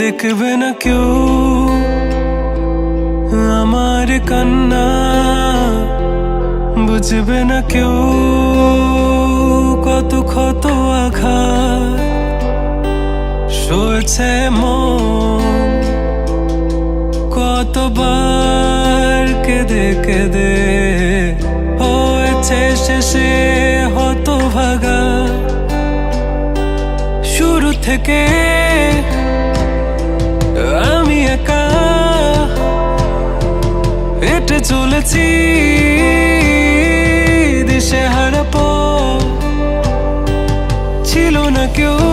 দেখবে না কেউ আমার কান্না, বুঝবে না কেউ কত ক্ষত আঘাত সয়েছে মন, কতবার কেঁদে কেঁদে হয়েছে শেষে হতভাগা। শুরু থেকে আমি একা হেঁটে চলেছি দিশেহারা পথ, ছিল না কেউ